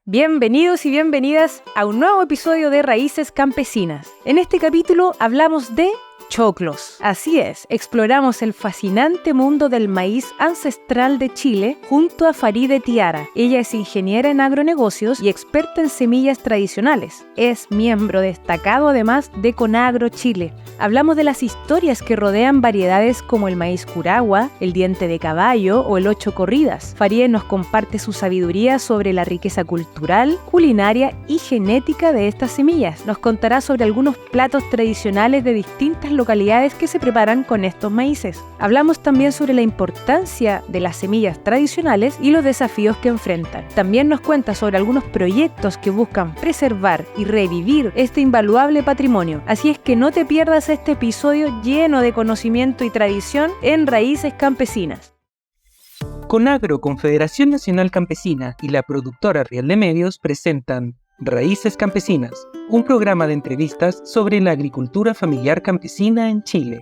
Bienvenidos y bienvenidas a un nuevo episodio de Raíces Campesinas. En este capítulo hablamos de choclos. Así es, exploramos el fascinante mundo del maíz ancestral de Chile junto a Faride Tiara. Ella es ingeniera en agronegocios y experta en semillas tradicionales. Es miembro destacado además de Conagro Chile. Hablamos de las historias que rodean variedades como el maíz curagua, el diente de caballo o el ocho corridas. Faride nos comparte su sabiduría sobre la riqueza cultural, culinaria y genética de estas semillas. Nos contará sobre algunos platos tradicionales de distintas localidades que se preparan con estos maíces. Hablamos también sobre la importancia de las semillas tradicionales y los desafíos que enfrentan. También nos cuenta sobre algunos proyectos que buscan preservar y revivir este invaluable patrimonio. Así es que no te pierdas este episodio lleno de conocimiento y tradición en Raíces Campesinas. Conagro, Confederación Nacional Campesina y la productora Riel de Medios presentan Raíces Campesinas, un programa de entrevistas sobre la agricultura familiar campesina en Chile.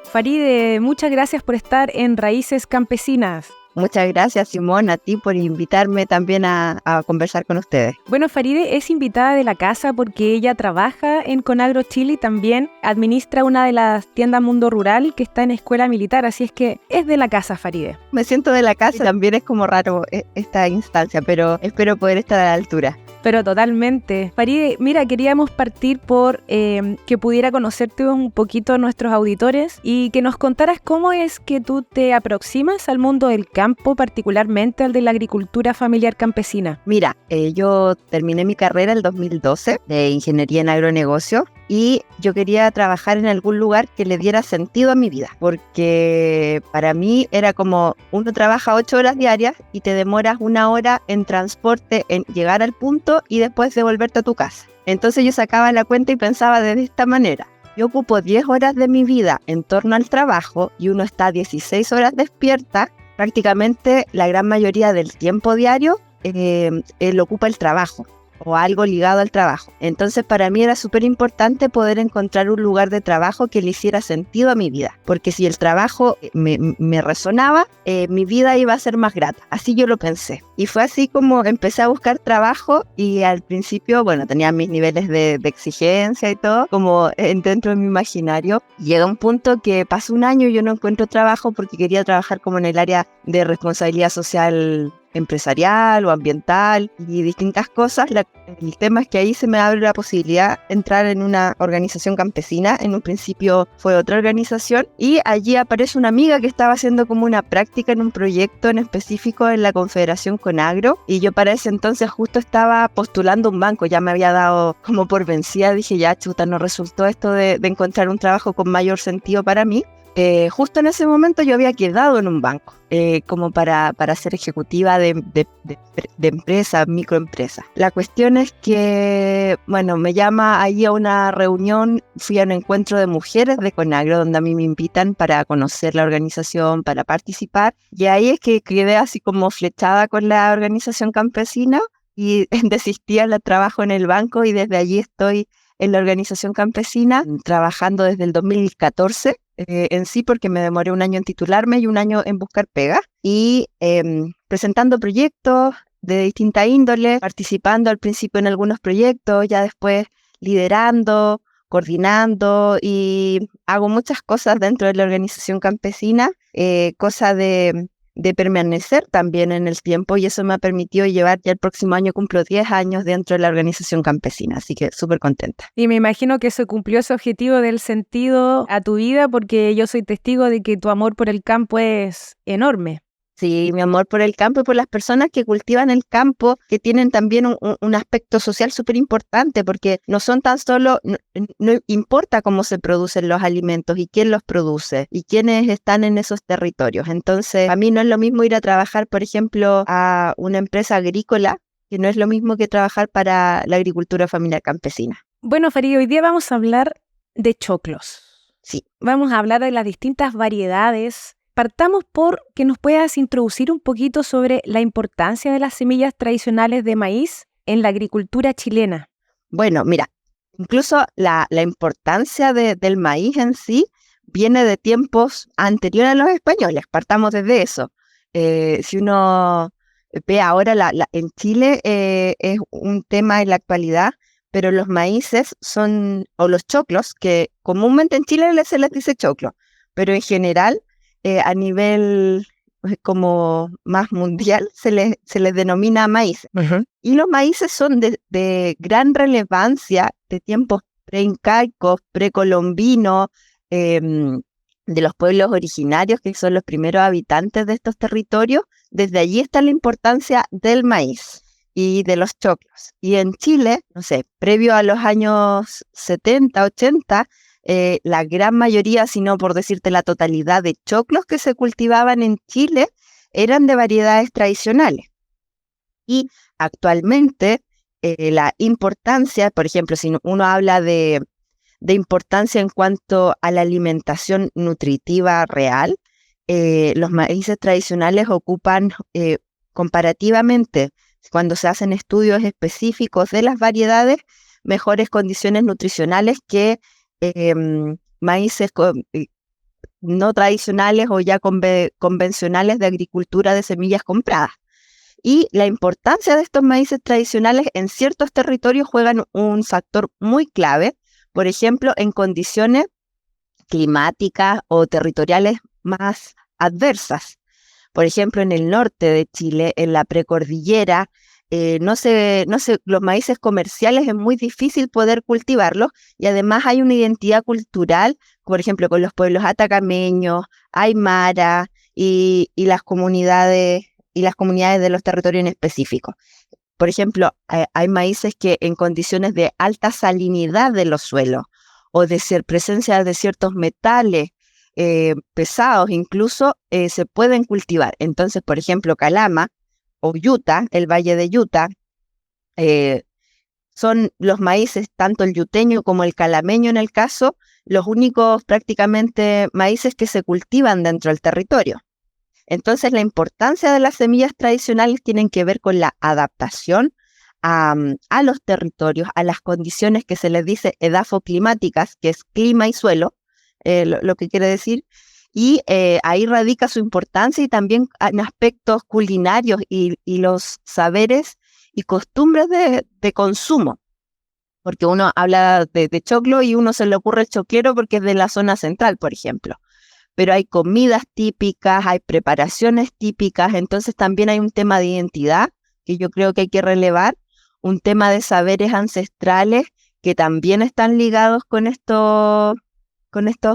Faride, muchas gracias por estar en Raíces Campesinas. Muchas gracias, Simón, a ti por invitarme también a conversar con ustedes. Bueno, Faride es invitada de la casa porque ella trabaja en Conagro Chile y también administra una de las tiendas Mundo Rural que está en Escuela Militar, así es que es de la casa, Faride. Me siento de la casa, también es como raro esta instancia, pero espero poder estar a la altura. Pero totalmente. Faride, mira, queríamos partir por que pudiera conocerte un poquito a nuestros auditores y que nos contaras cómo es que tú te aproximas al mundo del campo, particularmente al de la agricultura familiar campesina. Mira, yo terminé mi carrera el 2012 de Ingeniería en Agronegocio y yo quería trabajar en algún lugar que le diera sentido a mi vida, porque para mí era como uno trabaja 8 horas diarias y te demoras 1 hora en transporte, en llegar al punto y después devolverte a tu casa. Entonces yo sacaba la cuenta y pensaba de esta manera: yo ocupo 10 horas de mi vida en torno al trabajo y uno está 16 horas despierta, prácticamente la gran mayoría del tiempo diario lo ocupa el trabajo o algo ligado al trabajo. Entonces para mí era súper importante poder encontrar un lugar de trabajo que le hiciera sentido a mi vida, porque si el trabajo me resonaba, mi vida iba a ser más grata. Así yo lo pensé. Y fue así como empecé a buscar trabajo y al principio, bueno, tenía mis niveles de exigencia y todo, como dentro de mi imaginario. Llega un punto que pasó 1 año y yo no encuentro trabajo porque quería trabajar como en el área de responsabilidad social empresarial o ambiental y distintas cosas. El tema es que ahí se me abre la posibilidad de entrar en una organización campesina. En un principio fue otra organización y allí aparece una amiga que estaba haciendo como una práctica en un proyecto en específico en la Confederación Conagro, y yo para ese entonces justo estaba postulando un banco, ya me había dado como por vencida, dije ya chuta, no resultó esto de encontrar un trabajo con mayor sentido para mí. Justo en ese momento yo había quedado en un banco como para ser ejecutiva de empresa, microempresa. La cuestión es que, bueno, me llama ahí a una reunión, fui a un encuentro de mujeres de Conagro donde a mí me invitan para conocer la organización, para participar, y ahí es que quedé así como flechada con la organización campesina y desistí al trabajo en el banco y desde allí estoy en la organización campesina trabajando desde el 2014. En sí, porque me demoré 1 año en titularme y 1 año en buscar pega y presentando proyectos de distinta índole, participando al principio en algunos proyectos, ya después liderando, coordinando, y hago muchas cosas dentro de la organización campesina, cosa de permanecer también en el tiempo, y eso me ha permitido llevar, ya el próximo año cumplo 10 años dentro de la organización campesina, así que súper contenta. Y me imagino que eso cumplió ese objetivo del sentido a tu vida, porque yo soy testigo de que tu amor por el campo es enorme. Sí, mi amor por el campo y por las personas que cultivan el campo, que tienen también un aspecto social súper importante, porque no son tan solo, no importa cómo se producen los alimentos y quién los produce y quiénes están en esos territorios. Entonces, a mí no es lo mismo ir a trabajar, por ejemplo, a una empresa agrícola, que no es lo mismo que trabajar para la agricultura familiar campesina. Bueno, Faride, hoy día vamos a hablar de choclos. Sí. Vamos a hablar de las distintas variedades. Partamos por que nos puedas introducir un poquito sobre la importancia de las semillas tradicionales de maíz en la agricultura chilena. Bueno, mira, incluso la importancia del maíz en sí viene de tiempos anteriores a los españoles, partamos desde eso. Si uno Ve, ahora en Chile es un tema en la actualidad, pero los maíces son, o los choclos, que comúnmente en Chile se les dice choclo, pero en general a nivel como más mundial se les denomina maíz. Ajá. Y los maíces son de gran relevancia de tiempos preincaicos, precolombinos, de los pueblos originarios, que son los primeros habitantes de estos territorios. Desde allí está la importancia del maíz y de los choclos. Y en Chile, no sé, previo a los años 70, 80, la gran mayoría, si no por decirte la totalidad de choclos que se cultivaban en Chile, eran de variedades tradicionales. Y actualmente la importancia, por ejemplo, si uno habla de importancia en cuanto a la alimentación nutritiva real, los maíces tradicionales ocupan comparativamente, cuando se hacen estudios específicos de las variedades, mejores condiciones nutricionales que maíces no tradicionales o ya convencionales de agricultura de semillas compradas. Y la importancia de estos maíces tradicionales en ciertos territorios juegan un factor muy clave, por ejemplo, en condiciones climáticas o territoriales más adversas. Por ejemplo, en el norte de Chile, en la precordillera, los maíces comerciales es muy difícil poder cultivarlos, y además hay una identidad cultural, por ejemplo, con los pueblos atacameños, aymara y las comunidades de los territorios en específico. Por ejemplo, hay maíces que en condiciones de alta salinidad de los suelos o de presencia de ciertos metales pesados incluso se pueden cultivar. Entonces, por ejemplo, Calama o Utah, el Valle de Utah, son los maíces, tanto el yuteño como el calameño en el caso, los únicos prácticamente maíces que se cultivan dentro del territorio. Entonces, la importancia de las semillas tradicionales tienen que ver con la adaptación a los territorios, a las condiciones que se les dice edafoclimáticas, que es clima y suelo, lo que quiere decir, y ahí radica su importancia, y también en aspectos culinarios y los saberes y costumbres de consumo, porque uno habla de choclo y uno se le ocurre el choclero porque es de la zona central, por ejemplo. Pero hay comidas típicas, hay preparaciones típicas, entonces también hay un tema de identidad que yo creo que hay que relevar, un tema de saberes ancestrales que también están ligados con estas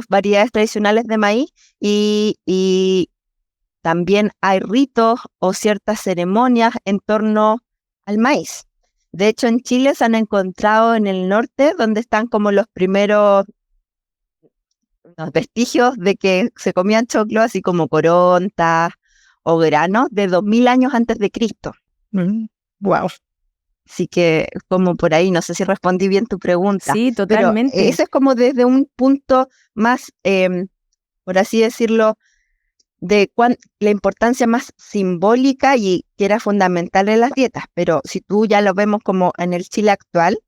variedades tradicionales de maíz, y también hay ritos o ciertas ceremonias en torno al maíz. De hecho, en Chile se han encontrado en el norte, donde están como los primeros vestigios de que se comían choclo, así como corontas o granos, de 2000 años antes de Cristo. Wow. Así que como por ahí, no sé si respondí bien tu pregunta. Sí, totalmente. Pero eso es como desde un punto más, por así decirlo, de la importancia más simbólica y que era fundamental en las dietas. Pero si tú ya lo vemos como en el Chile actual,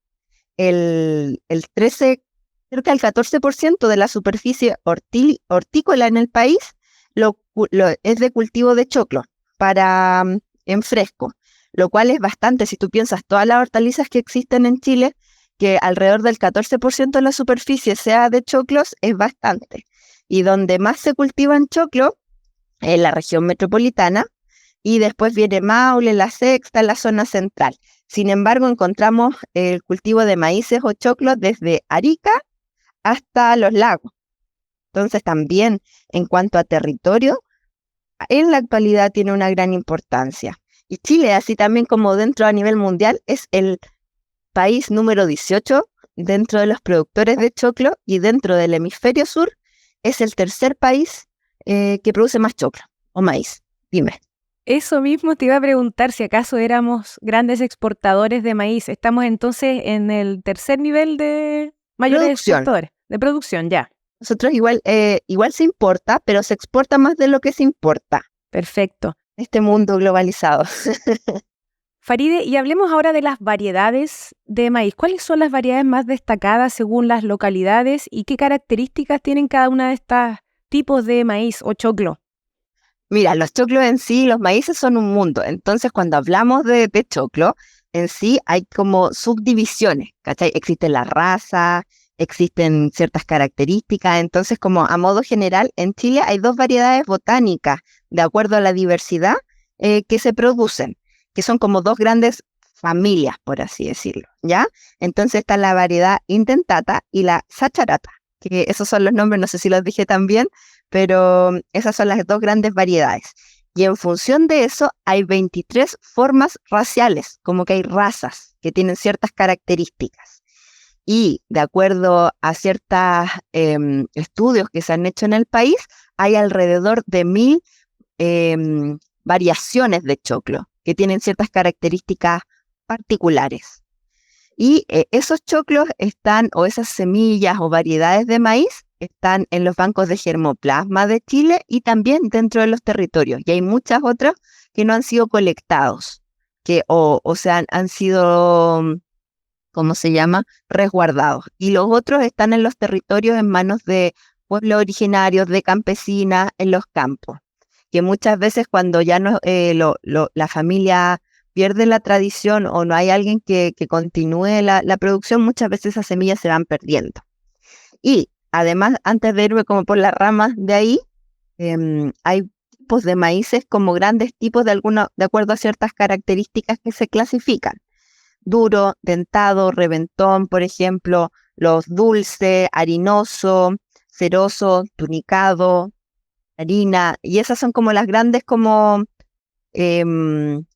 el 13, cerca del 14% de la superficie hortícola en el país es de cultivo de choclo en fresco, lo cual es bastante. Si tú piensas todas las hortalizas que existen en Chile, que alrededor del 14% de la superficie sea de choclos, es bastante. Y donde más se cultivan choclo es la región metropolitana, y después viene Maule, La Sexta, la zona central. Sin embargo, encontramos el cultivo de maíces o choclos desde Arica hasta los lagos. Entonces, también en cuanto a territorio, en la actualidad tiene una gran importancia. Y Chile, así también como dentro a nivel mundial, es el país número 18 dentro de los productores de choclo, y dentro del hemisferio sur es el tercer país que produce más choclo o maíz. Dime. Eso mismo te iba a preguntar, si acaso éramos grandes exportadores de maíz. Estamos entonces en el tercer nivel de mayores exportadores de producción, ya. Nosotros igual se importa, pero se exporta más de lo que se importa. Perfecto. Este mundo globalizado. Faride, y hablemos ahora de las variedades de maíz. ¿Cuáles son las variedades más destacadas según las localidades y qué características tienen cada una de estas tipos de maíz o choclo? Mira, los choclos en sí, los maíces son un mundo. Entonces, cuando hablamos de choclo, en sí hay como subdivisiones, ¿cachai? Existe la raza, existen ciertas características. Entonces, como a modo general, en Chile hay dos variedades botánicas, de acuerdo a la diversidad que se producen, que son como dos grandes familias, por así decirlo, ¿ya? Entonces está la variedad intentata y la sacharata, que esos son los nombres, no sé si los dije también, pero esas son las dos grandes variedades. Y en función de eso hay 23 formas raciales, como que hay razas que tienen ciertas características. Y de acuerdo a ciertos estudios que se han hecho en el país, hay alrededor de 1000 variaciones de choclo que tienen ciertas características particulares. Y esos choclos están, o esas semillas o variedades de maíz, están en los bancos de germoplasma de Chile y también dentro de los territorios. Y hay muchas otras que no han sido colectados, que o sea, han sido, ¿cómo se llama?, resguardados. Y los otros están en los territorios en manos de pueblos originarios, de campesinas, en los campos. Que muchas veces cuando ya no, la familia pierde la tradición o no hay alguien que continúe la producción, muchas veces esas semillas se van perdiendo. Y además, antes de irme como por las ramas de ahí, hay tipos de maíces como grandes tipos de acuerdo a ciertas características que se clasifican. Duro, dentado, reventón, por ejemplo, los dulce, harinoso, ceroso, tunicado, harina, y esas son como las grandes como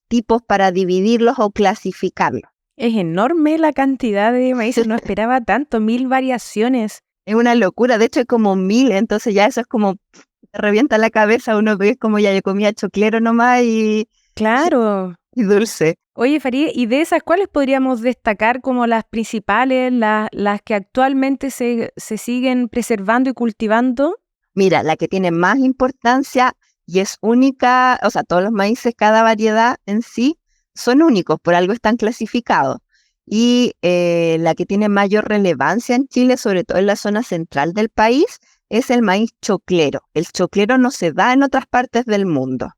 tipos para dividirlos o clasificarlos. Es enorme la cantidad de maíces, no esperaba tanto, 1000 variaciones. Es una locura, de hecho hay como 1000, entonces ya eso es como, te revienta la cabeza, uno ve como ya yo comía choclero nomás y Claro. dulce. Oye, Farid, ¿y de esas cuáles podríamos destacar como las principales, las que actualmente se siguen preservando y cultivando? Mira, la que tiene más importancia y es única, o sea, todos los maíces, cada variedad en sí, son únicos, por algo están clasificados. Y la que tiene mayor relevancia en Chile, sobre todo en la zona central del país, es el maíz choclero. El choclero no se da en otras partes del mundo.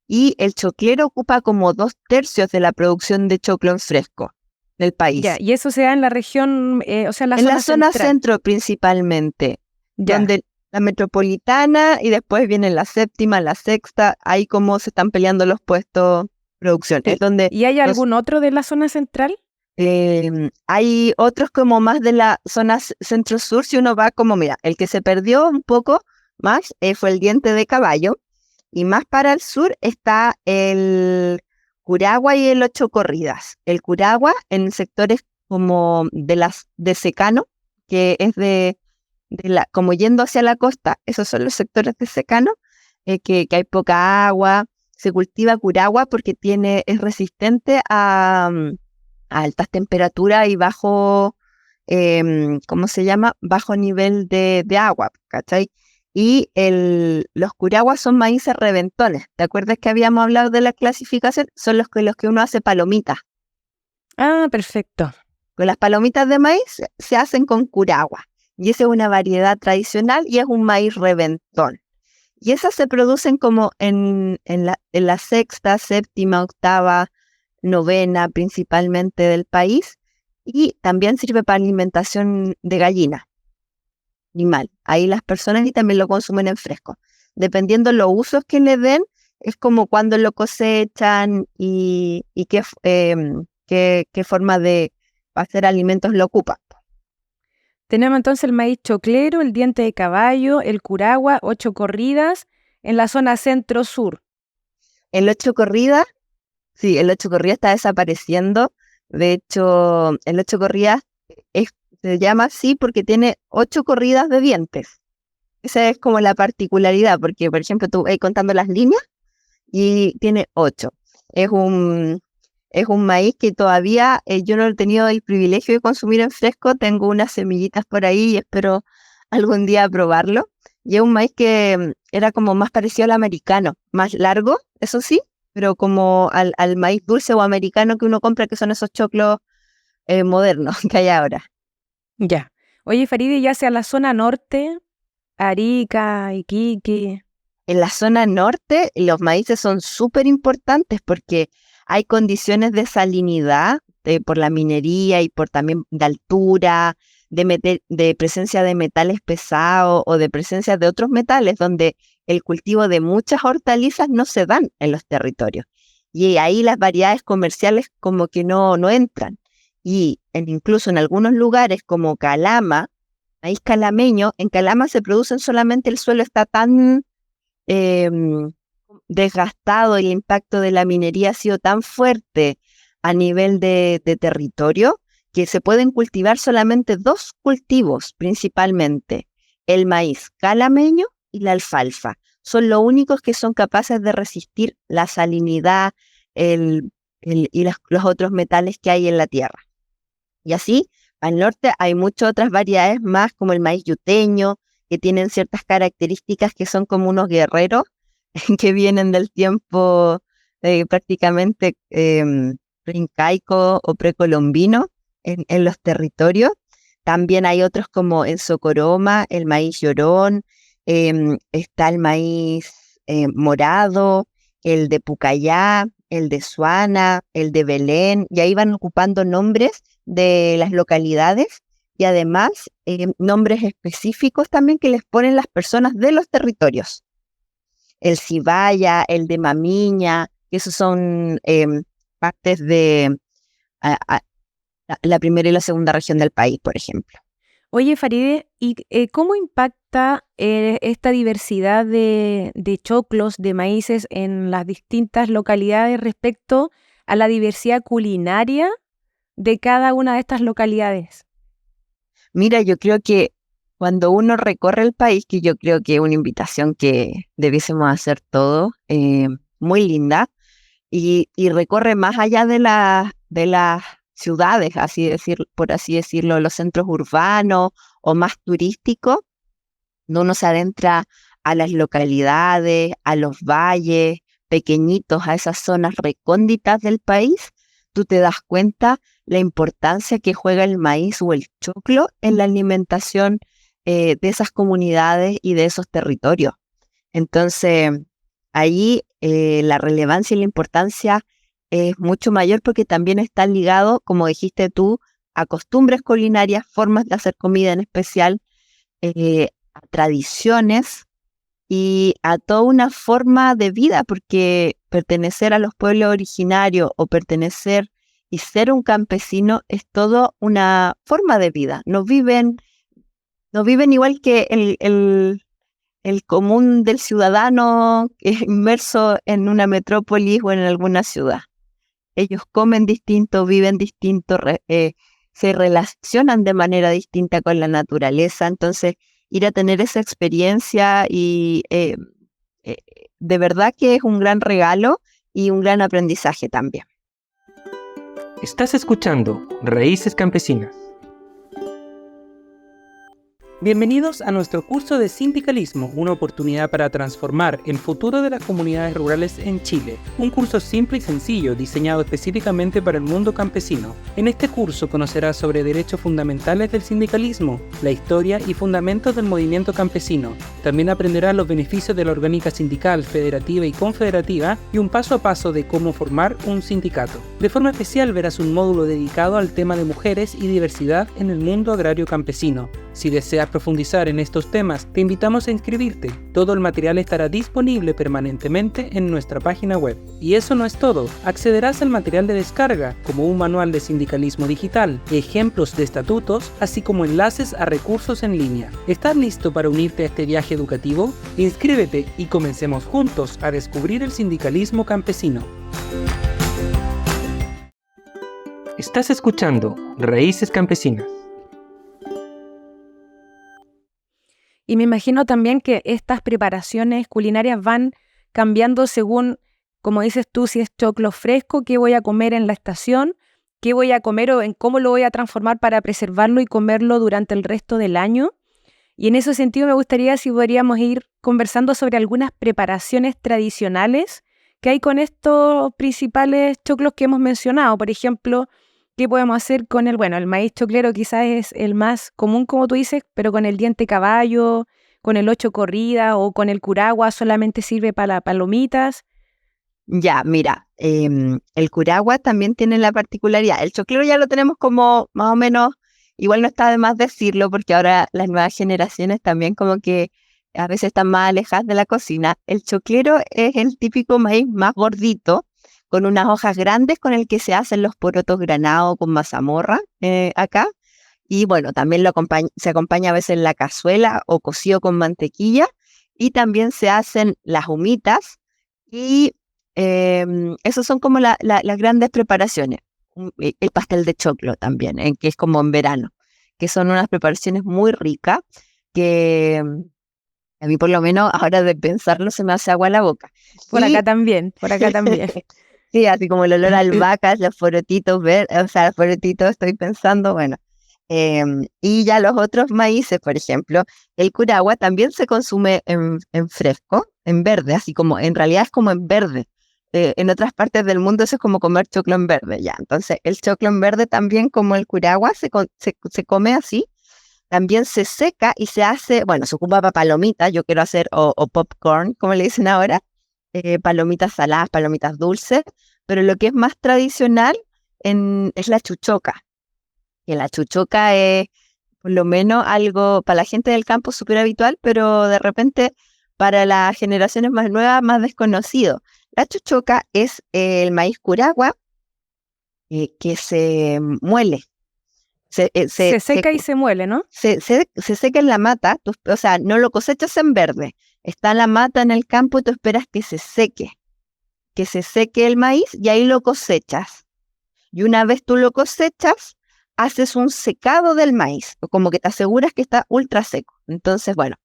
Y el choclero ocupa como 2/3 de la producción de choclo en fresco del país. Ya, y eso se da en la región, o sea, en la en zona la zona central. centro principalmente, Ya. donde la metropolitana y después viene la séptima, la sexta, ahí como se están peleando los puestos de producción. Es donde ¿Y hay algún otro de la zona central? hay otros como más de la zona centro-sur, si uno va como, mira, el que se perdió un poco más fue el diente de caballo, y más para el sur está el Curagua y el Ocho Corridas. El Curagua en sectores como de secano, que es como yendo hacia la costa, esos son los sectores de secano, que hay poca agua. Se cultiva Curagua porque es resistente a altas temperaturas y bajo, ¿cómo se llama? Bajo nivel de agua, ¿cachai? Y los curaguas son maíces reventones. ¿Te acuerdas que habíamos hablado de la clasificación? Son los que uno hace palomitas. Ah, perfecto. Con las palomitas de maíz se hacen con curagua. Y esa es una variedad tradicional y es un maíz reventón. Y esas se producen como en la sexta, séptima, octava, novena principalmente del país. Y también sirve para alimentación de gallina. Animal. Ahí las personas y también lo consumen en fresco. Dependiendo los usos que le den, es como cuando lo cosechan y qué forma de hacer alimentos lo ocupan. Tenemos entonces el maíz choclero, el diente de caballo, el curagua, Ocho Corridas, en la zona centro-sur. El Ocho Corridas, sí, el Ocho Corridas está desapareciendo. De hecho, el Ocho Corridas se llama así porque tiene 8 corridas de dientes. Esa es como la particularidad, porque, por ejemplo, tú vas contando las líneas y tiene 8. Es un maíz que todavía yo no he tenido el privilegio de consumir en fresco. Tengo unas semillitas por ahí y espero algún día probarlo. Y es un maíz que era como más parecido al americano, más largo, eso sí, pero como al maíz dulce o americano que uno compra, que son esos choclos modernos que hay ahora. Ya. Oye, Faride, ya hacia la zona norte, Arica, Iquique. En la zona norte, los maíces son súper importantes porque hay condiciones de salinidad por la minería y por también de altura, de presencia de metales pesados o de presencia de otros metales, donde el cultivo de muchas hortalizas no se dan en los territorios. Y ahí las variedades comerciales como que no entran. Y incluso en algunos lugares como Calama, maíz calameño, en Calama se producen solamente, el suelo está tan desgastado, el impacto de la minería ha sido tan fuerte a nivel de territorio, que se pueden cultivar solamente 2 cultivos principalmente, el maíz calameño y la alfalfa. Son los únicos que son capaces de resistir la salinidad y los otros metales que hay en la tierra. Y así, al norte hay muchas otras variedades más, como el maíz yuteño, que tienen ciertas características que son como unos guerreros que vienen del tiempo prácticamente preincaico o precolombino en los territorios. También hay otros como en Socoroma, el maíz llorón, está el maíz morado, el de Pucallá, el de Suana, el de Belén, y ahí van ocupando nombres de las localidades y además nombres específicos también que les ponen las personas de los territorios. El Cibaya, el de Mamiña, que esos son partes de la primera y la segunda región del país, por ejemplo. Oye, Faride, ¿y cómo impacta esta diversidad de choclos, de maíces en las distintas localidades respecto a la diversidad culinaria de cada una de estas localidades? Mira, yo creo que cuando uno recorre el país, que yo creo que es una invitación que debiésemos hacer todos, muy linda, y recorre más allá de las ciudades, por así decirlo, los centros urbanos o más turísticos, uno se adentra a las localidades, a los valles pequeñitos, a esas zonas recónditas del país, tú te das cuenta la importancia que juega el maíz o el choclo en la alimentación de esas comunidades y de esos territorios. Entonces, ahí la relevancia y la importancia es mucho mayor porque también está ligado, como dijiste tú, a costumbres culinarias, formas de hacer comida en especial, a tradiciones y a toda una forma de vida, porque pertenecer a los pueblos originarios o pertenecer y ser un campesino es toda una forma de vida. No viven igual que el común del ciudadano inmerso en una metrópolis o en alguna ciudad. Ellos comen distinto, viven distinto, se relacionan de manera distinta con la naturaleza. Entonces, ir a tener esa experiencia y de verdad que es un gran regalo y un gran aprendizaje también. Estás escuchando Raíces Campesinas. Bienvenidos a nuestro curso de sindicalismo, una oportunidad para transformar el futuro de las comunidades rurales en Chile. Un curso simple y sencillo, diseñado específicamente para el mundo campesino. En este curso conocerás sobre derechos fundamentales del sindicalismo, la historia y fundamentos del movimiento campesino. También aprenderás los beneficios de la orgánica sindical, federativa y confederativa y un paso a paso de cómo formar un sindicato. De forma especial verás un módulo dedicado al tema de mujeres y diversidad en el mundo agrario campesino. Si deseas profundizar en estos temas, te invitamos a inscribirte. Todo el material estará disponible permanentemente en nuestra página web. Y eso no es todo. Accederás al material de descarga, como un manual de sindicalismo digital, ejemplos de estatutos, así como enlaces a recursos en línea. ¿Estás listo para unirte a este viaje educativo? Inscríbete y comencemos juntos a descubrir el sindicalismo campesino. Estás escuchando Raíces Campesinas. Y me imagino también que estas preparaciones culinarias van cambiando según, como dices tú, si es choclo fresco, qué voy a comer en la estación, qué voy a comer o en cómo lo voy a transformar para preservarlo y comerlo durante el resto del año. Y en ese sentido me gustaría si podríamos ir conversando sobre algunas preparaciones tradicionales que hay con estos principales choclos que hemos mencionado. Por ejemplo, ¿qué podemos hacer con el maíz choclero? Quizás es el más común, como tú dices, pero con el diente caballo, con el 8 corrida o con el curagua solamente sirve para palomitas? Ya, mira, el curagua también tiene la particularidad. El choclero ya lo tenemos como más o menos, igual no está de más decirlo, porque ahora las nuevas generaciones también como que a veces están más alejadas de la cocina. El choclero es el típico maíz más gordito, con unas hojas grandes con el que se hacen los porotos granados con mazamorra acá. Y bueno, también se acompaña a veces en la cazuela o cocido con mantequilla. Y también se hacen las humitas y esos son como las grandes preparaciones. El pastel de choclo también, que es como en verano, que son unas preparaciones muy ricas que a mí por lo menos ahora de pensarlo se me hace agua la boca. Por acá también, por acá también. Sí, así como el olor a albahacas, los porotitos verdes, o sea, los porotitos estoy pensando, bueno. Y ya los otros maíces, por ejemplo, el curagua también se consume en fresco, en verde, así como en realidad es como en verde. En otras partes del mundo eso es como comer choclo en verde, ya. Entonces el choclo en verde también como el curagua se come así. También se seca y se hace, bueno, se ocupa para palomitas, yo quiero hacer, o popcorn, como le dicen ahora, palomitas saladas, palomitas dulces, pero lo que es más tradicional es la chuchoca. Que la chuchoca es por lo menos algo para la gente del campo súper habitual, pero de repente para las generaciones más nuevas, más desconocido. La chuchoca es el maíz curagua que se muele. Se seca y se muele, ¿no? Se seca en la mata, o sea, no lo cosechas en verde. Está la mata en el campo y tú esperas que se seque el maíz y ahí lo cosechas. Y una vez tú lo cosechas, haces un secado del maíz, como que te aseguras que está ultra seco. Entonces, bueno,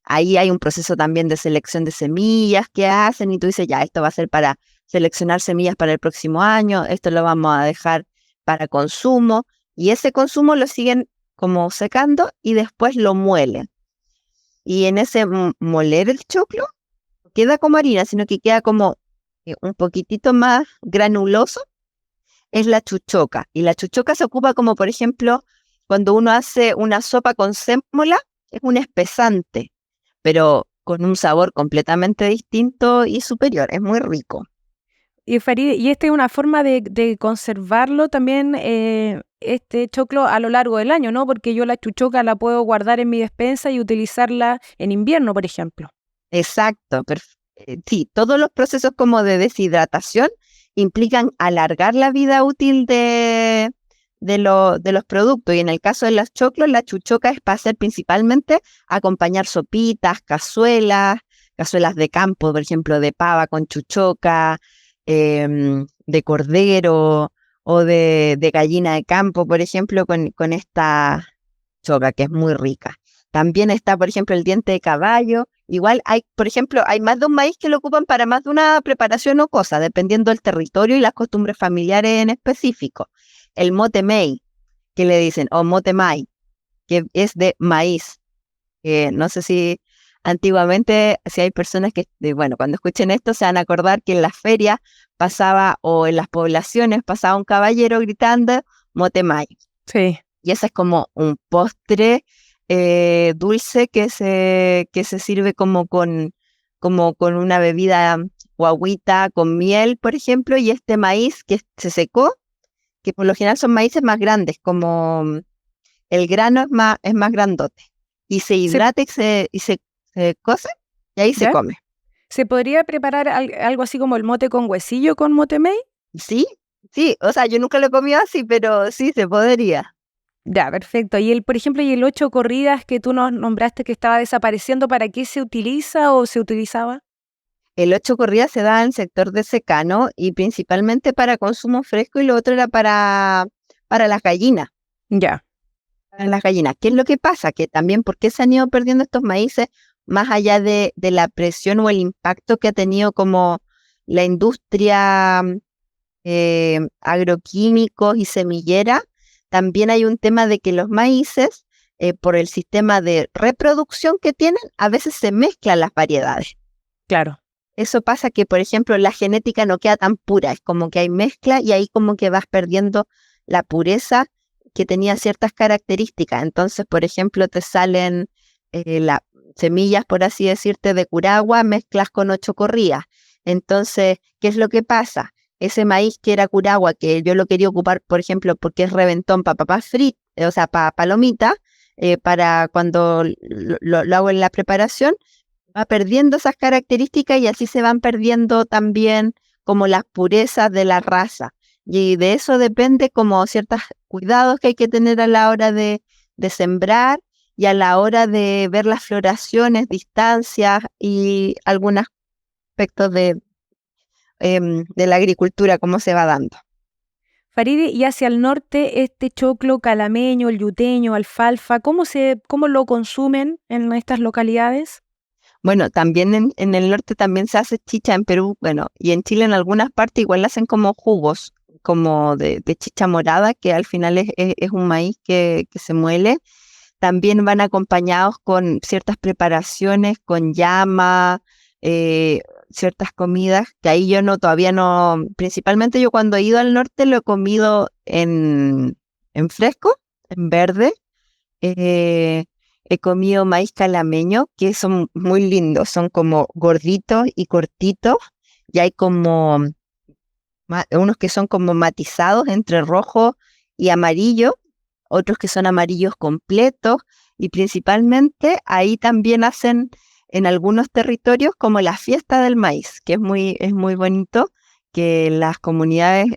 ahí hay un proceso también de selección de semillas que hacen y tú dices, ya, esto va a ser para seleccionar semillas para el próximo año, esto lo vamos a dejar para consumo y ese consumo lo siguen como secando y después lo muelen. Y en ese moler el choclo, queda como harina, sino que queda como un poquitito más granuloso, es la chuchoca. Y la chuchoca se ocupa como, por ejemplo, cuando uno hace una sopa con sémola, es un espesante, pero con un sabor completamente distinto y superior. Es muy rico. Y Farideh, y esta es una forma de conservarlo también, este choclo a lo largo del año, ¿no? Porque yo la chuchoca la puedo guardar en mi despensa y utilizarla en invierno, por ejemplo. Exacto. Sí, todos los procesos como de deshidratación implican alargar la vida útil de los productos. Y en el caso de los choclos, la chuchoca es para hacer principalmente acompañar sopitas, cazuelas de campo, por ejemplo, de pava con chuchoca, de cordero o de gallina de campo, por ejemplo, con esta choca que es muy rica. También está, por ejemplo, el diente de caballo. Igual hay, por ejemplo, hay más de un maíz que lo ocupan para más de una preparación o cosa, dependiendo del territorio y las costumbres familiares en específico. El mote mei, que le dicen, o mote mai, que es de maíz. No sé si antiguamente, si hay personas que, bueno, cuando escuchen esto se van a acordar que en las ferias pasaba, o en las poblaciones pasaba un caballero gritando, mote mai. Sí. Y ese es como un postre dulce que se sirve como con una bebida o agüita con miel, por ejemplo, y este maíz que se secó, que por lo general son maíces más grandes, como el grano es más grandote, y se hidrata y se cose, y ahí se ¿Ya? come. ¿Se podría preparar algo así como el mote con huesillo con mote mei? Sí, sí, o sea, yo nunca lo he comido así, pero sí se podría. Ya, perfecto. Y por ejemplo, y el 8 corridas que tú nos nombraste que estaba desapareciendo, ¿para qué se utiliza o se utilizaba? El 8 corrida se da en el sector de secano y principalmente para consumo fresco y lo otro era para las gallinas. Ya. Para las gallinas. ¿Qué es lo que pasa? Que también, ¿por qué se han ido perdiendo estos maíces más allá de la presión o el impacto que ha tenido como la industria agroquímicos y semillera? También hay un tema de que los maíces, por el sistema de reproducción que tienen, a veces se mezclan las variedades. Claro. Eso pasa que, por ejemplo, la genética no queda tan pura, es como que hay mezcla y ahí como que vas perdiendo la pureza que tenía ciertas características. Entonces, por ejemplo, te salen semillas, por así decirte, de curagua, mezclas con 8 corrías. Entonces, ¿qué es lo que pasa? Ese maíz que era curagua, que yo lo quería ocupar, por ejemplo, porque es reventón para papas fritas, o sea, para palomita, para cuando lo hago en la preparación, va perdiendo esas características y así se van perdiendo también como las purezas de la raza. Y de eso depende como ciertos cuidados que hay que tener a la hora de sembrar y a la hora de ver las floraciones, distancias y algunos aspectos de la agricultura, cómo se va dando. Faride, y hacia el norte, este choclo calameño, el yuteño, alfalfa, ¿cómo lo consumen en estas localidades? Bueno, también en el norte también se hace chicha en Perú, bueno, y en Chile en algunas partes igual hacen como jugos, como de chicha morada, que al final es un maíz que se muele. También van acompañados con ciertas preparaciones, con llama, ciertas comidas, que ahí yo todavía no, principalmente yo cuando he ido al norte lo he comido en fresco, en verde. He comido maíz calameño, que son muy lindos, son como gorditos y cortitos, y hay como unos que son como matizados entre rojo y amarillo, otros que son amarillos completos, y principalmente ahí también hacen en algunos territorios como la fiesta del maíz, que es muy bonito, que las comunidades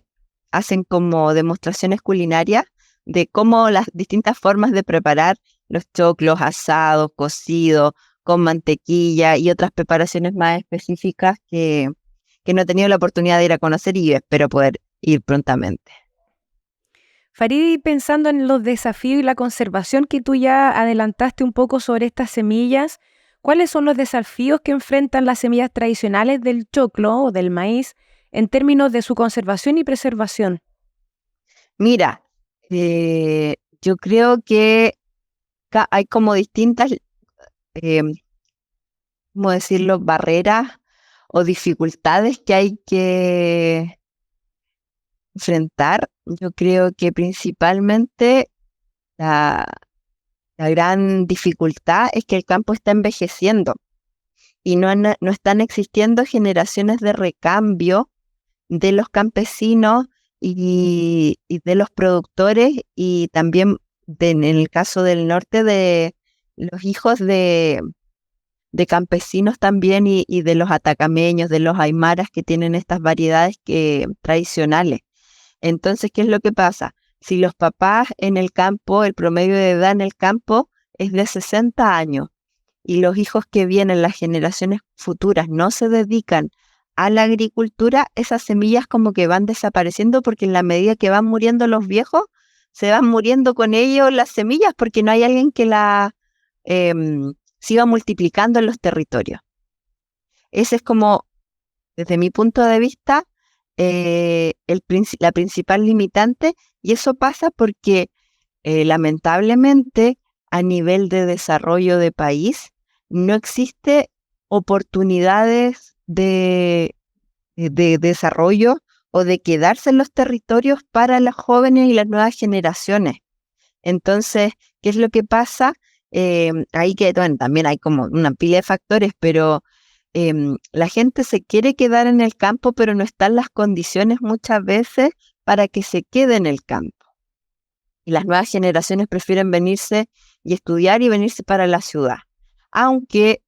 hacen como demostraciones culinarias de cómo las distintas formas de preparar los choclos asados, cocidos, con mantequilla y otras preparaciones más específicas que no he tenido la oportunidad de ir a conocer y espero poder ir prontamente. Faride, pensando en los desafíos y la conservación que tú ya adelantaste un poco sobre estas semillas, ¿cuáles son los desafíos que enfrentan las semillas tradicionales del choclo o del maíz en términos de su conservación y preservación? Mira, yo creo que hay como distintas, eh, ¿cómo decirlo?, barreras o dificultades que hay que enfrentar. Yo creo que principalmente la, la gran dificultad es que el campo está envejeciendo y no están existiendo generaciones de recambio de los campesinos y de los productores y también en el caso del norte de los hijos de campesinos también y de los atacameños, de los aymaras que tienen estas variedades tradicionales. Entonces, ¿qué es lo que pasa? Si los papás en el campo, el promedio de edad en el campo es de 60 años y los hijos que vienen, las generaciones futuras, no se dedican a la agricultura, esas semillas como que van desapareciendo porque en la medida que van muriendo los viejos, se van muriendo con ellos las semillas porque no hay alguien que las siga multiplicando en los territorios. Ese es como, desde mi punto de vista, la principal limitante, y eso pasa porque lamentablemente a nivel de desarrollo de país no existe oportunidades de desarrollo o de quedarse en los territorios para los jóvenes y las nuevas generaciones. Entonces, ¿qué es lo que pasa? Ahí que, bueno, también hay como una pila de factores, pero la gente se quiere quedar en el campo, pero no están las condiciones muchas veces para que se quede en el campo. Y las nuevas generaciones prefieren venirse y estudiar y venirse para la ciudad. Aunque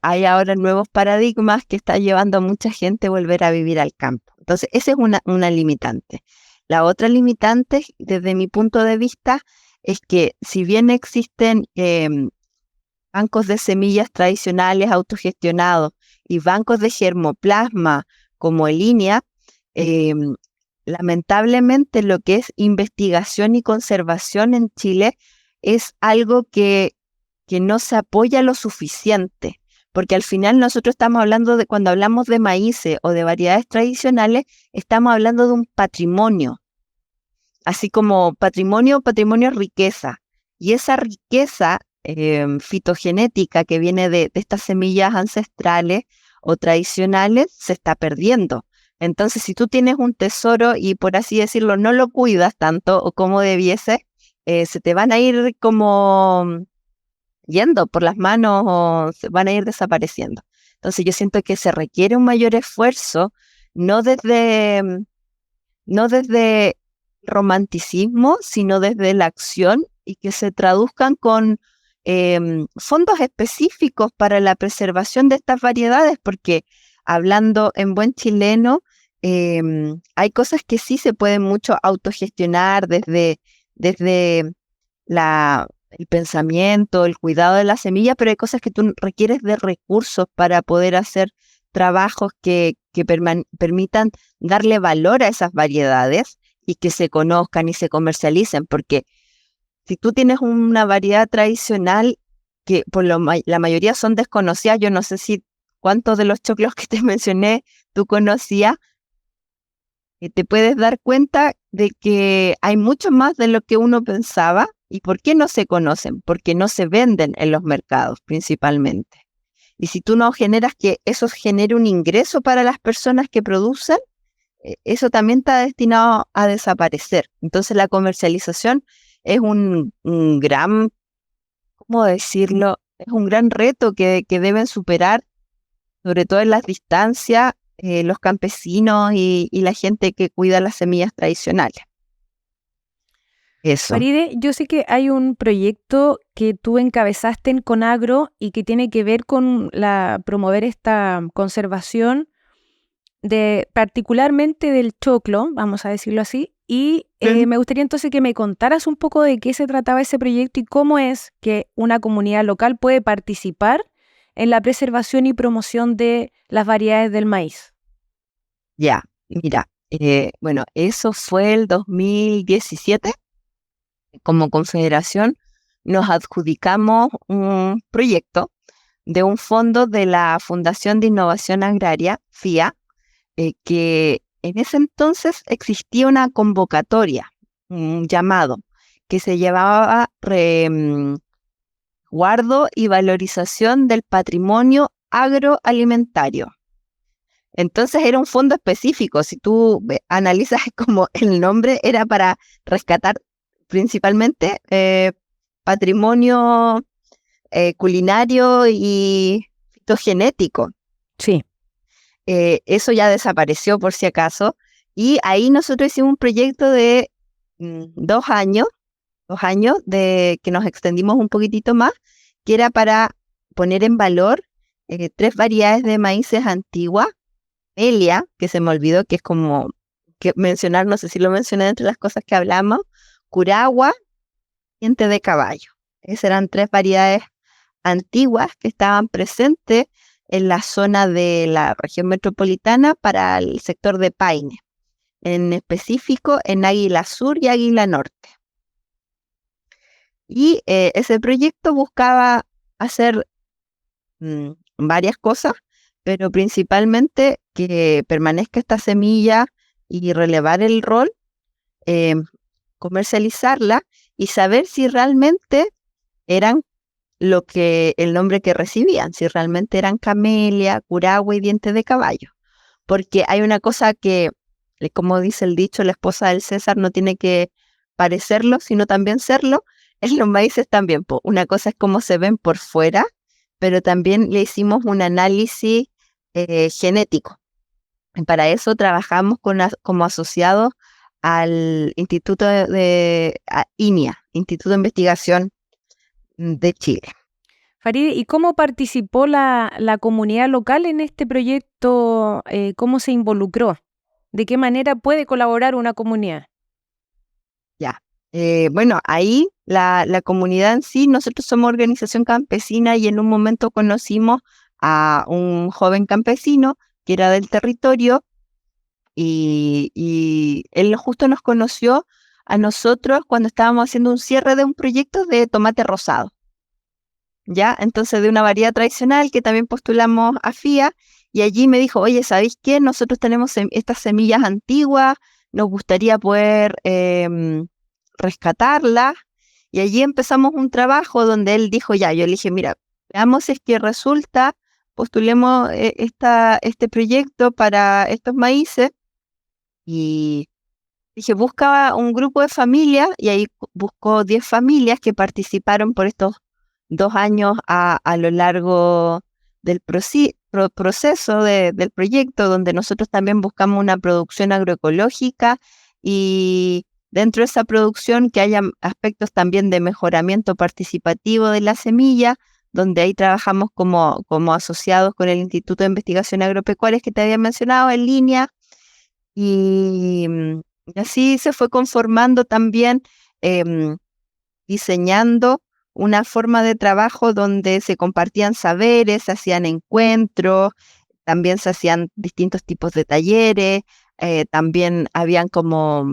hay ahora nuevos paradigmas que están llevando a mucha gente a volver a vivir al campo. Entonces, esa es una limitante. La otra limitante, desde mi punto de vista, es que si bien existen bancos de semillas tradicionales autogestionados y bancos de germoplasma como el INEA, lamentablemente lo que es investigación y conservación en Chile es algo que no se apoya lo suficiente, porque al final nosotros estamos hablando de, cuando hablamos de maíces o de variedades tradicionales, estamos hablando de un patrimonio, así como patrimonio es riqueza, y esa riqueza fitogenética que viene de estas semillas ancestrales o tradicionales se está perdiendo. Entonces, si tú tienes un tesoro y por así decirlo no lo cuidas tanto o como debiese, se te van a ir como yendo por las manos o van a ir desapareciendo. Entonces yo siento que se requiere un mayor esfuerzo, no desde, no desde romanticismo, sino desde la acción y que se traduzcan con fondos específicos para la preservación de estas variedades, porque hablando en buen chileno, hay cosas que sí se pueden mucho autogestionar desde el pensamiento, el cuidado de la semilla, pero hay cosas que tú requieres de recursos para poder hacer trabajos que permitan darle valor a esas variedades y que se conozcan y se comercialicen, porque si tú tienes una variedad tradicional que la mayoría son desconocidas, yo no sé si cuántos de los choclos que te mencioné tú conocías, te puedes dar cuenta de que hay mucho más de lo que uno pensaba. ¿Y por qué no se conocen? Porque no se venden en los mercados principalmente. Y si tú no generas que eso genere un ingreso para las personas que producen, eso también está destinado a desaparecer. Entonces la comercialización es un gran, ¿cómo decirlo? Es un gran reto que deben superar, sobre todo en las distancias, los campesinos y la gente que cuida las semillas tradicionales. Eso. Faride, yo sé que hay un proyecto que tú encabezaste en Conagro y que tiene que ver con promover esta conservación particularmente del choclo, vamos a decirlo así, y me gustaría entonces que me contaras un poco de qué se trataba ese proyecto y cómo es que una comunidad local puede participar en la preservación y promoción de las variedades del maíz. Ya, mira, bueno, eso fue el 2017. Como confederación nos adjudicamos un proyecto de un fondo de la Fundación de Innovación Agraria, FIA, que en ese entonces existía una convocatoria, un llamado, que se llamaba Guardo y Valorización del Patrimonio Agroalimentario. Entonces era un fondo específico. Si tú analizas como el nombre, era para rescatar principalmente patrimonio culinario y fitogenético. Sí. Eso ya desapareció por si acaso. Y ahí nosotros hicimos un proyecto de 2 años, de que nos extendimos un poquitito más, que era para poner en valor 3 variedades de maíces antiguas. Melia, que se me olvidó, que es como que mencionar, no sé si lo mencioné entre las cosas que hablamos, Curagua, diente de caballo. Esas eran 3 variedades antiguas que estaban presentes en la zona de la región metropolitana para el sector de Paine, en específico en Águila Sur y Águila Norte. Y ese proyecto buscaba hacer varias cosas, pero principalmente que permanezca esta semilla y relevar el rol, comercializarla y saber si realmente eran el nombre que recibían, si realmente eran camelia, curagua y diente de caballo. Porque hay una cosa que, como dice el dicho, la esposa del César no tiene que parecerlo, sino también serlo. En los maíces también, una cosa es cómo se ven por fuera, pero también le hicimos un análisis genético. Y para eso trabajamos como asociados al Instituto INIA, Instituto de Investigación de Chile. Faride, ¿y cómo participó la comunidad local en este proyecto? ¿Cómo se involucró? ¿De qué manera puede colaborar una comunidad? Ya. Bueno, ahí la comunidad en sí, nosotros somos organización campesina y en un momento conocimos a un joven campesino que era del territorio y él justo nos conoció a nosotros cuando estábamos haciendo un cierre de un proyecto de tomate rosado. ¿Ya? Entonces de una variedad tradicional que también postulamos a FIA y allí me dijo, oye, ¿sabéis qué? Nosotros tenemos estas semillas antiguas, nos gustaría poder rescatarlas y allí empezamos un trabajo donde él dijo, ya, yo le dije, mira, veamos si es que resulta, postulemos este proyecto para estos maíces y dije, busca un grupo de familias y ahí buscó 10 familias que participaron por estos 2 años a lo largo del proceso del proyecto, donde nosotros también buscamos una producción agroecológica y dentro de esa producción que haya aspectos también de mejoramiento participativo de la semilla, donde ahí trabajamos como asociados con el Instituto de Investigación Agropecuarias que te había mencionado en línea, y así se fue conformando también, diseñando una forma de trabajo donde se compartían saberes, se hacían encuentros, también se hacían distintos tipos de talleres, también habían como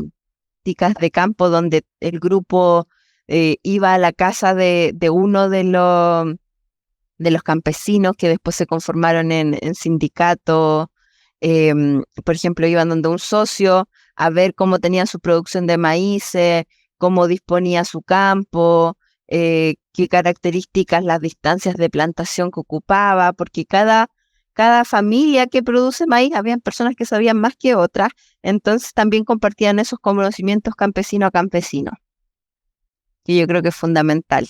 ticas de campo donde el grupo iba a la casa de uno de los campesinos que después se conformaron en sindicato. Por ejemplo, iban donde un socio a ver cómo tenían su producción de maíz, cómo disponía su campo, qué características, las distancias de plantación que ocupaba, porque cada familia que produce maíz, habían personas que sabían más que otras, entonces también compartían esos conocimientos campesino a campesino, que yo creo que es fundamental.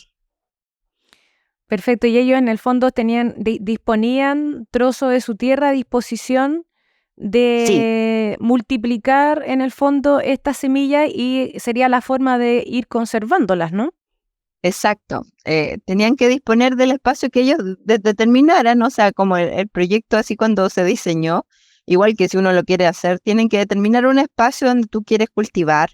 Perfecto, y ellos en el fondo disponían trozos de su tierra a disposición de multiplicar en el fondo estas semillas y sería la forma de ir conservándolas, ¿no? Exacto, tenían que disponer del espacio que ellos determinaran, o sea, como el proyecto así cuando se diseñó, igual que si uno lo quiere hacer, tienen que determinar un espacio donde tú quieres cultivar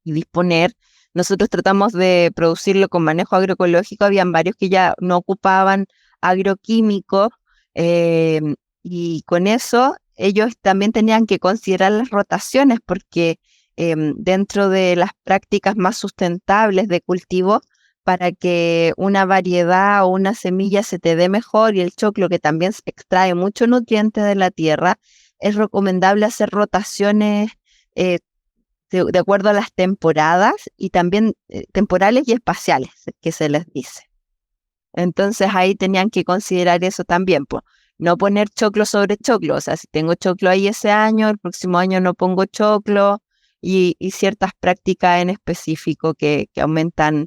y disponer. Nosotros tratamos de producirlo con manejo agroecológico, habían varios que ya no ocupaban agroquímicos, y con eso ellos también tenían que considerar las rotaciones, porque dentro de las prácticas más sustentables de cultivo, para que una variedad o una semilla se te dé mejor y el choclo, que también extrae mucho nutriente de la tierra, es recomendable hacer rotaciones de acuerdo a las temporadas y también temporales y espaciales, que se les dice. Entonces ahí tenían que considerar eso también, pues. No poner choclo sobre choclo, o sea, si tengo choclo ahí ese año, el próximo año no pongo choclo, y ciertas prácticas en específico que aumentan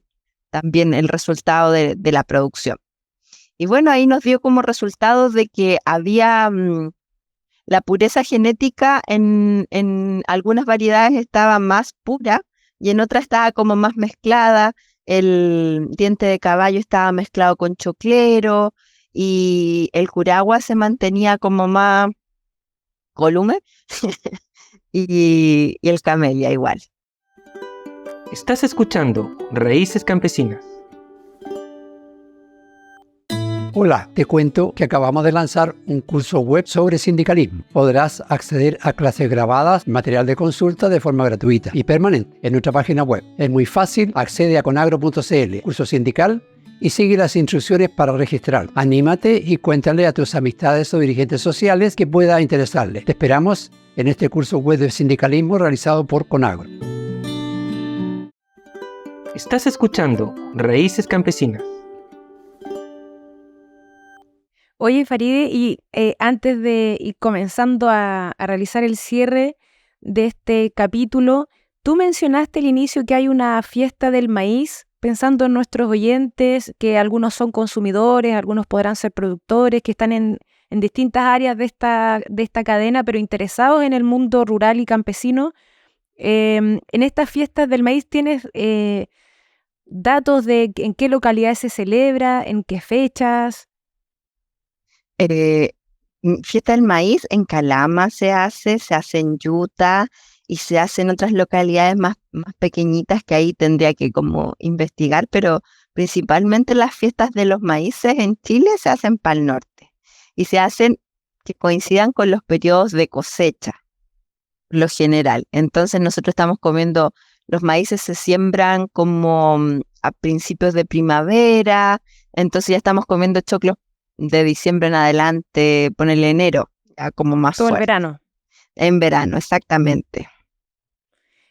también el resultado de la producción. Y bueno, ahí nos dio como resultado de que había la pureza genética en algunas variedades estaba más pura y en otras estaba como más mezclada. El diente de caballo estaba mezclado con choclero y el curagua se mantenía como más colume y el camellia igual. Estás escuchando Raíces Campesinas. Hola, te cuento que acabamos de lanzar un curso web sobre sindicalismo. Podrás acceder a clases grabadas, material de consulta de forma gratuita y permanente en nuestra página web. Es muy fácil, accede a conagro.cl, curso sindical, y sigue las instrucciones para registrar. Anímate y cuéntale a tus amistades o dirigentes sociales que pueda interesarles. Te esperamos en este curso web de sindicalismo realizado por Conagro. Estás escuchando Raíces Campesinas. Oye, Faride, y antes de ir comenzando a realizar el cierre de este capítulo, tú mencionaste al inicio que hay una fiesta del maíz, pensando en nuestros oyentes, que algunos son consumidores, algunos podrán ser productores, que están en distintas áreas de esta cadena, pero interesados en el mundo rural y campesino. En estas fiestas del maíz, ¿tienes datos de en qué localidades se celebra, en qué fechas? Fiesta del maíz en Calama se hace en Utah y se hace en otras localidades más pequeñitas que ahí tendría que como investigar, pero principalmente las fiestas de los maíces en Chile se hacen para el norte y se hacen que coincidan con los periodos de cosecha, lo general. Entonces nosotros estamos comiendo, los maíces se siembran como a principios de primavera, entonces ya estamos comiendo choclos de diciembre en adelante, ponele enero, ya como más Todo fuerte. el verano. En verano, exactamente.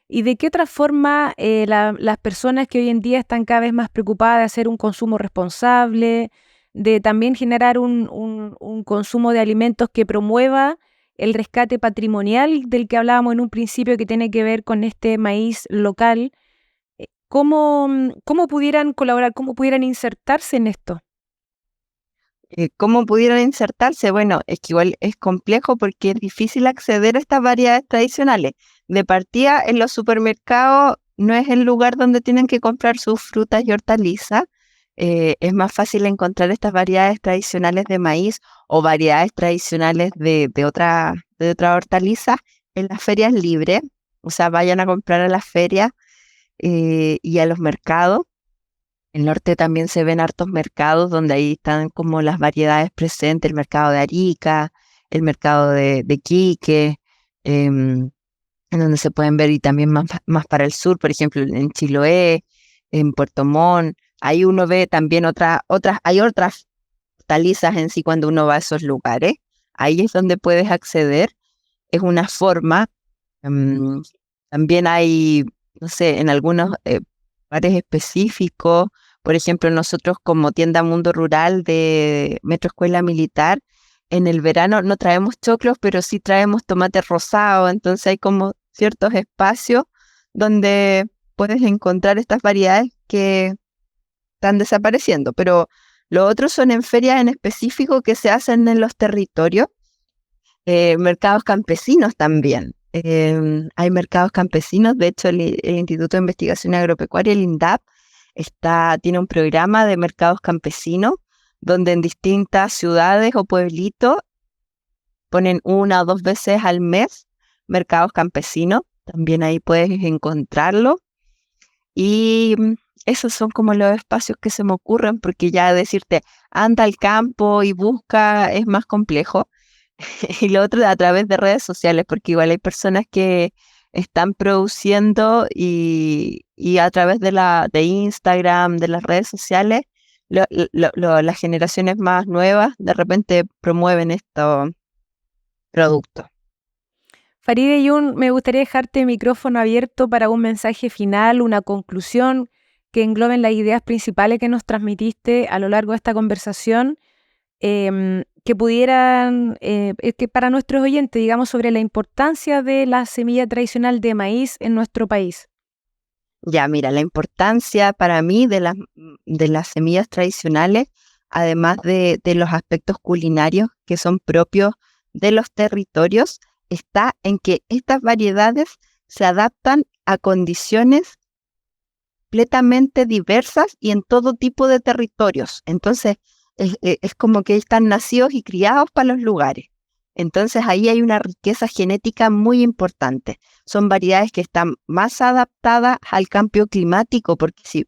¿Y de qué otra forma las personas que hoy en día están cada vez más preocupadas de hacer un consumo responsable, de también generar un consumo de alimentos que promueva el rescate patrimonial del que hablábamos en un principio, que tiene que ver con este maíz local, ¿Cómo pudieran colaborar, cómo pudieran insertarse en esto? ¿Cómo pudieran insertarse? Bueno, es que igual es complejo porque es difícil acceder a estas variedades tradicionales. De partida, en los supermercados no es el lugar donde tienen que comprar sus frutas y hortalizas. Es más fácil encontrar estas variedades tradicionales de maíz o variedades tradicionales de otra hortaliza en las ferias libres. O sea, vayan a comprar a las ferias y a los mercados. En el norte también se ven hartos mercados donde ahí están como las variedades presentes, el mercado de Arica, el mercado de Quique, en donde se pueden ver, y también más para el sur, por ejemplo, en Chiloé, en Puerto Montt. Ahí uno ve también hay otras hortalizas en sí cuando uno va a esos lugares. Ahí es donde puedes acceder, es una forma. También hay, no sé, en algunos lugares específicos, por ejemplo, nosotros como tienda Mundo Rural de Metro Escuela Militar, en el verano no traemos choclos, pero sí traemos tomate rosado, entonces hay como ciertos espacios donde puedes encontrar estas variedades que están desapareciendo, pero los otros son en ferias en específico que se hacen en los territorios, mercados campesinos también. Hay mercados campesinos, de hecho el Instituto de Investigación Agropecuaria, el INDAP, tiene un programa de mercados campesinos donde en distintas ciudades o pueblitos ponen 1 o 2 veces al mes mercados campesinos, también ahí puedes encontrarlo. Y esos son como los espacios que se me ocurren, porque ya decirte anda al campo y busca es más complejo. Y lo otro a través de redes sociales, porque igual hay personas que están produciendo y a través de Instagram, de las redes sociales, las generaciones más nuevas de repente promueven estos productos. Faride Yun, me gustaría dejarte el micrófono abierto para un mensaje final, una conclusión que engloben las ideas principales que nos transmitiste a lo largo de esta conversación, que pudieran, que para nuestros oyentes, digamos, sobre la importancia de la semilla tradicional de maíz en nuestro país. Ya, mira, la importancia para mí de las semillas tradicionales, además de los aspectos culinarios que son propios de los territorios, está en que estas variedades se adaptan a condiciones completamente diversas y en todo tipo de territorios. Entonces, es como que están nacidos y criados para los lugares. Entonces, ahí hay una riqueza genética muy importante. Son variedades que están más adaptadas al cambio climático, porque si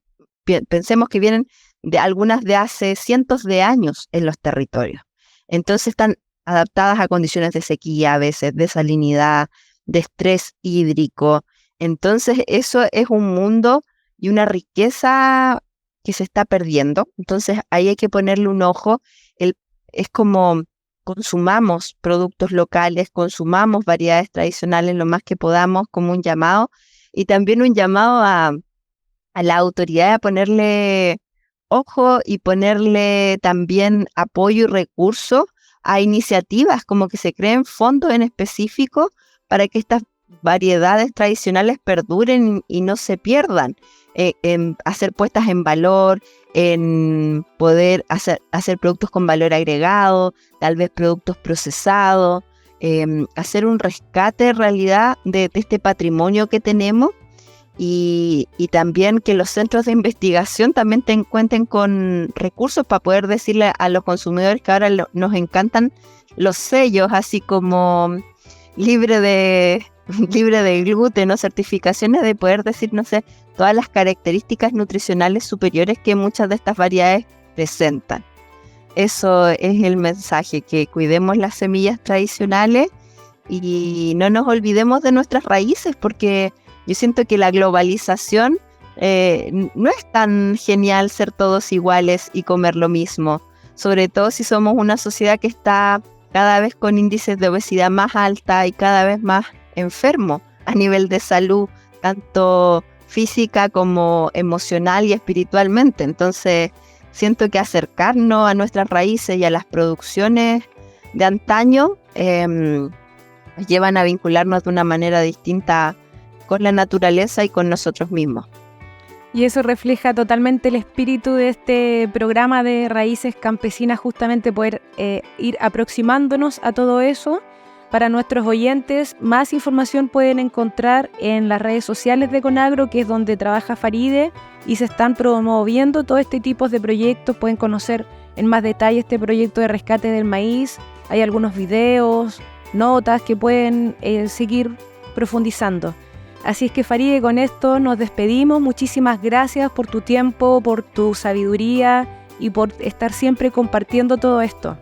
pensemos que vienen de algunas de hace cientos de años en los territorios. Entonces, están adaptadas a condiciones de sequía a veces, de salinidad, de estrés hídrico. Entonces, eso es un mundo y una riqueza que se está perdiendo. Entonces, ahí hay que ponerle un ojo. Es como consumamos productos locales, consumamos variedades tradicionales lo más que podamos, como un llamado, y también un llamado a la autoridad a ponerle ojo y ponerle también apoyo y recursos a iniciativas, como que se creen fondos en específico para que estas variedades tradicionales perduren y no se pierdan, en hacer puestas en valor, en poder hacer productos con valor agregado, tal vez productos procesados, hacer un rescate en realidad de este patrimonio que tenemos, y también que los centros de investigación también cuenten con recursos para poder decirle a los consumidores que ahora nos encantan los sellos, así como libre de gluten o certificaciones, de poder decir, no sé, todas las características nutricionales superiores que muchas de estas variedades presentan. Eso es el mensaje, que cuidemos las semillas tradicionales y no nos olvidemos de nuestras raíces, porque yo siento que la globalización no es tan genial ser todos iguales y comer lo mismo, sobre todo si somos una sociedad que está cada vez con índices de obesidad más alta y cada vez más enfermo a nivel de salud, tanto física como emocional y espiritualmente. Entonces, siento que acercarnos a nuestras raíces y a las producciones de antaño nos llevan a vincularnos de una manera distinta con la naturaleza y con nosotros mismos. Y eso refleja totalmente el espíritu de este programa de Raíces Campesinas, justamente poder ir aproximándonos a todo eso. Para nuestros oyentes, más información pueden encontrar en las redes sociales de Conagro, que es donde trabaja Faride, y se están promoviendo todo este tipo de proyectos. Pueden conocer en más detalle este proyecto de rescate del maíz. Hay algunos videos, notas que pueden seguir profundizando. Así es que Faride, con esto nos despedimos. Muchísimas gracias por tu tiempo, por tu sabiduría y por estar siempre compartiendo todo esto.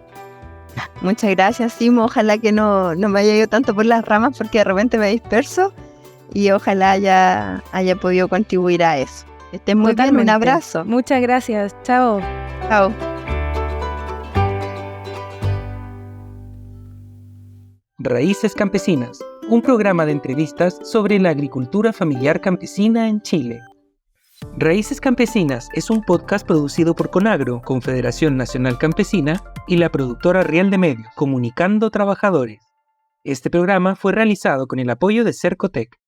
Muchas gracias, Simo. Ojalá que no me haya ido tanto por las ramas porque de repente me disperso y ojalá haya podido contribuir a eso. Estén muy bien, un abrazo. Muchas gracias, chao. Chao. Raíces Campesinas, un programa de entrevistas sobre la agricultura familiar campesina en Chile. Raíces Campesinas es un podcast producido por Conagro, Confederación Nacional Campesina, y la productora Riel de Medios, Comunicando Trabajadores. Este programa fue realizado con el apoyo de Cercotec.